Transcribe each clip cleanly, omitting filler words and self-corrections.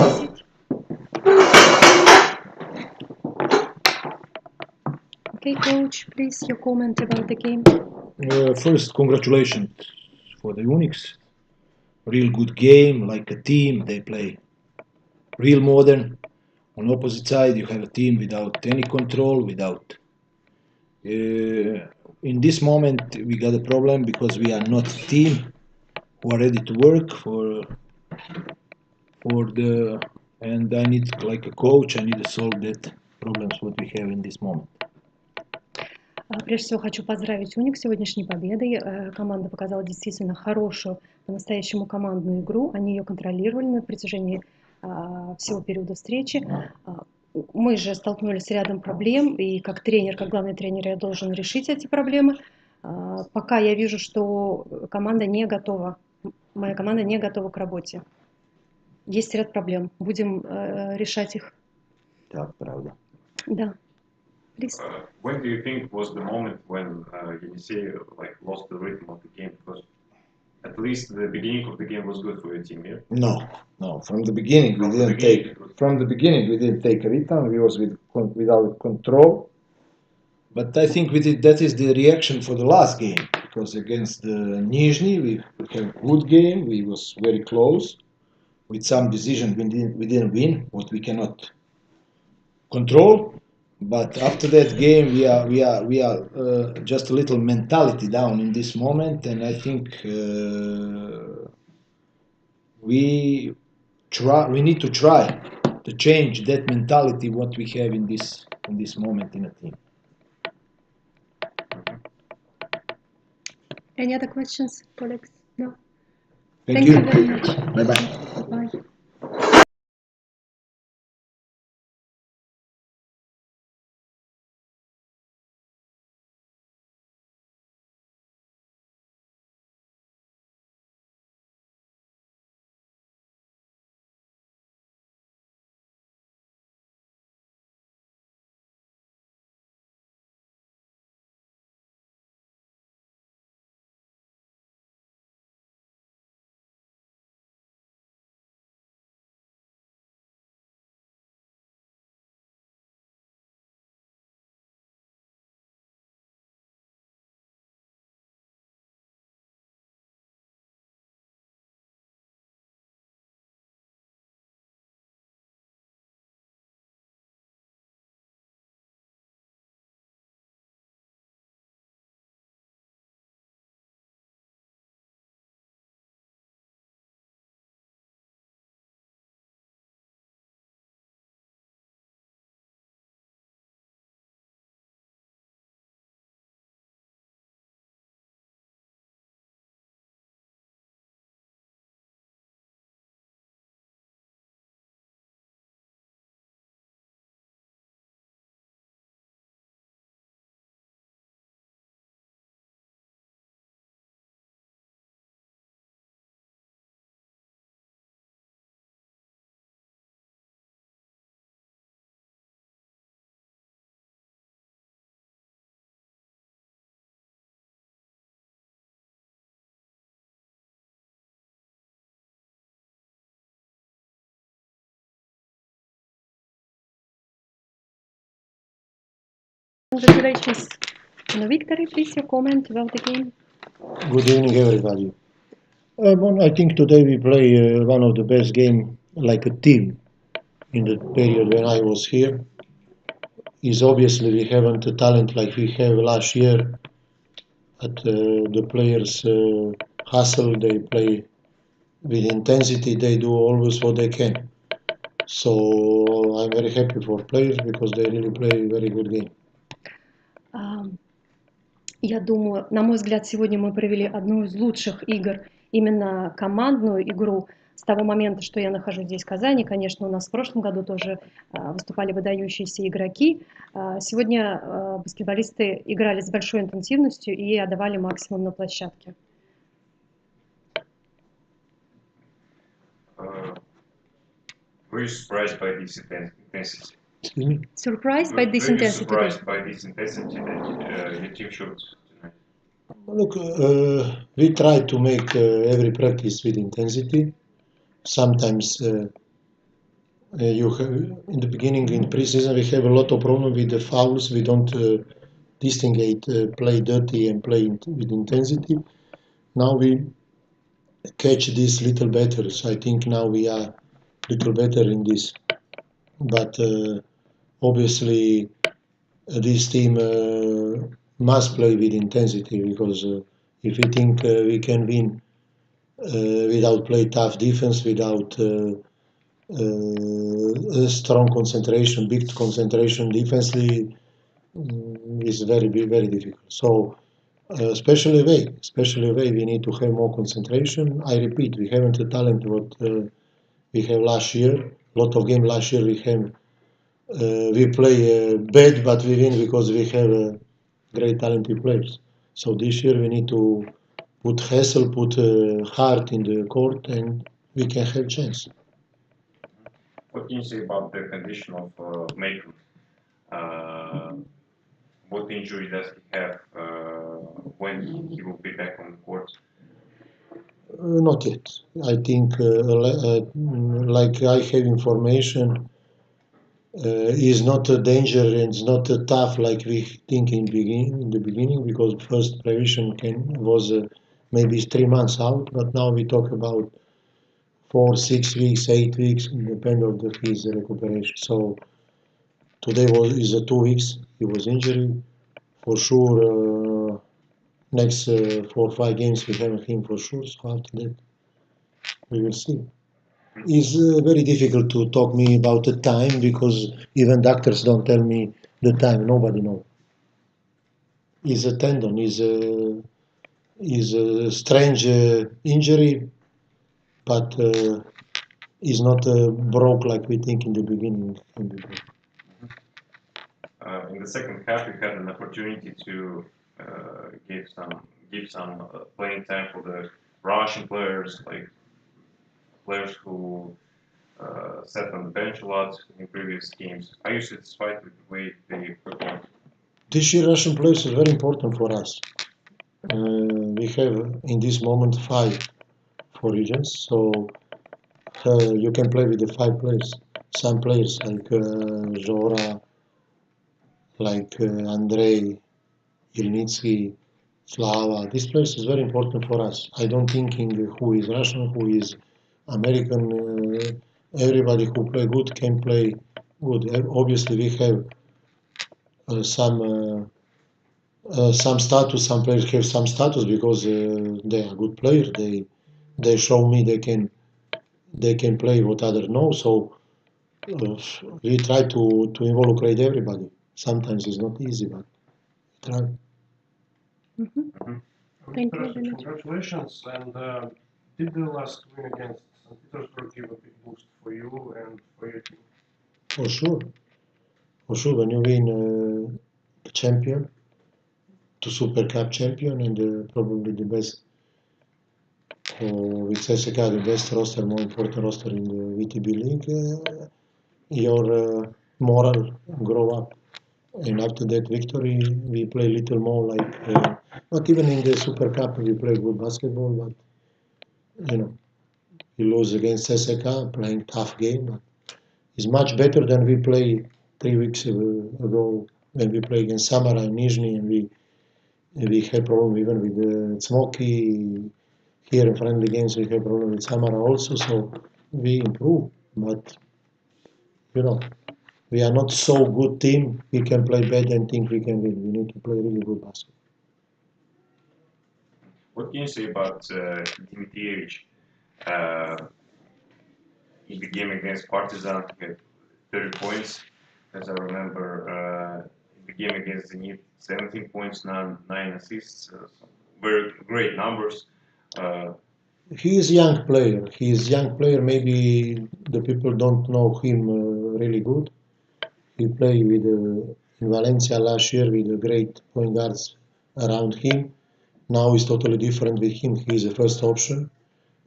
10. Okay, coach, please, your comment about the game. First, congratulations for the УНИКС. Real good game, like a team. They play real modern. On opposite side, you have a team without any control, without. In this moment, we got a problem because we are not a team who are ready to work for the. And I need, like a coach, I need to solve that problems what we have in this moment. Прежде всего хочу поздравить УНИКС с сегодняшней победой. Команда показала действительно хорошую, по-настоящему командную игру. Они ее контролировали на протяжении всего периода встречи. Мы же столкнулись с рядом проблем, и как тренер, как главный тренер, я должен решить эти проблемы. Пока я вижу, что команда не готова, моя команда не готова к работе. Есть ряд проблем. Будем решать их. Так, правда. Да. When do you think was the moment when Yenisei lost the rhythm of the game? Because at least the beginning of the game was good for your team, yeah? No. From the beginning, we didn't take a rhythm. We was without control. But I think that is the reaction for the last game, because against the Nizhny we have a good game. We was very close. With some decision we didn't win, what we cannot control. But after that game, we are just a little mentality down in this moment, and I think we need to try to change that mentality what we have in this moment in a team. Any other questions, colleagues? No. Thank you very much. Bye bye. Bye. Congratulations on the victory. Please, your comment about the game. Good evening, everybody. I think today we play one of the best games like a team in the period when I was here. Is obviously we haven't the talent like we have last year. But the players hustle, they play with intensity, they do always what they can. So I'm very happy for players because they really play a very good game. Я думаю, на мой взгляд, сегодня мы провели одну из лучших игр, именно командную игру. С того момента, что я нахожусь здесь, в Казани, конечно, у нас в прошлом году тоже выступали выдающиеся игроки. Сегодня баскетболисты играли с большой интенсивностью и отдавали максимум на площадке. Were you surprised by this intensity? Excuse me? Surprised by this intensity? Surprised by this intensity that your team showed tonight? Look, we try to make every practice with intensity. Sometimes you have in the beginning in pre-season we have a lot of problem with the fouls. We don't distinguish play dirty and play with intensity. Now we catch this little better. So I think now we are little better in this. But obviously this team must play with intensity because if we think we can win without play tough defense, without a strong concentration, big concentration defensively, is very difficult. So especially away, we need to have more concentration. I repeat, we haven't the talent what we have last year. A lot of games last year we play bad, but we win because we have great talented players. So this year we need to put hustle, put heart in the court, and we can have chance. What can you say about the condition of Maitland? What injury does he have when he will be back on the court? Not yet. I think, like I have information, is not a danger and it's not tough like we think in the beginning because first prevision was maybe 3 months out, but now we talk about 4, 6 weeks, 8 weeks, depend on his recuperation. So today is 2 weeks. He was injured. For sure, next 4 or 5 games we have him for sure. So after that, we will see. It's very difficult to talk me about the time because even doctors don't tell me the time. Nobody knows. It's a tendon. Is a strange injury, but is not broke like we think in the beginning. In the second half, you had an opportunity to give some playing time for the Russian players, like players who sat on the bench a lot in previous games. Are you satisfied with the way they performed? This year Russian players is very important for us. We have in this moment 5 for regions, so you can play with the 5 players. Some players like Zora, like Andrei, Ilnitsky, Slava. This place is very important for us. I don't think who is Russian, who is American. Everybody who play good can play good. Obviously, we have some status. Some players have some status because they are good players. They show me they can play what others know. So we try to involve everybody. Sometimes it's not easy, but we try. Thank you very much. Congratulations, and did the last win against St. Petersburg give a big boost for you and for your team? For sure. When you win the champion, the Super Cup champion, and probably the best with CSKA, the best roster, more important roster in the VTB league, your moral grow up. And after that victory, we play a little more like, not even in the Super Cup, we play good basketball, but we lose against CSKA, playing tough game, but it's much better than we played 3 weeks ago when we played against Samara and Nizhny, and we had problem even with Smoky. Here in friendly games we have problem with Samara also, so we improve. But we are not so good team. We can play bad and think we can win. We need to play really good basketball. What can you say about Dimitrievich? In the game against Partizan, he had 30 points, as I remember. In the game against Zenit, 17 points, 9 assists. Very great numbers. He is young player. Maybe the people don't know him really good. He played with in Valencia last year with the great point guards around him. Now it's totally different with him. He is a first option,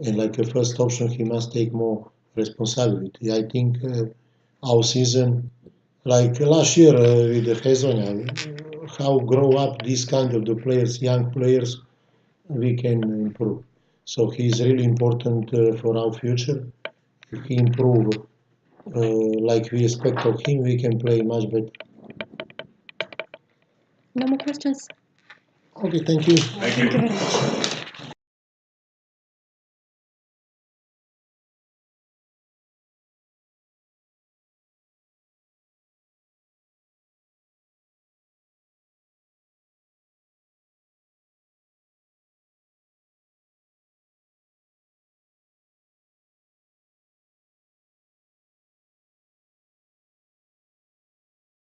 and like a first option, he must take more responsibility. I think our season, like last year with the Hezonia, how grow up these kind of the players, young players, we can improve. So he is really important for our future. If he improve like we expect of him, we can play much better. No more questions? Okay, thank you. Thank you very much.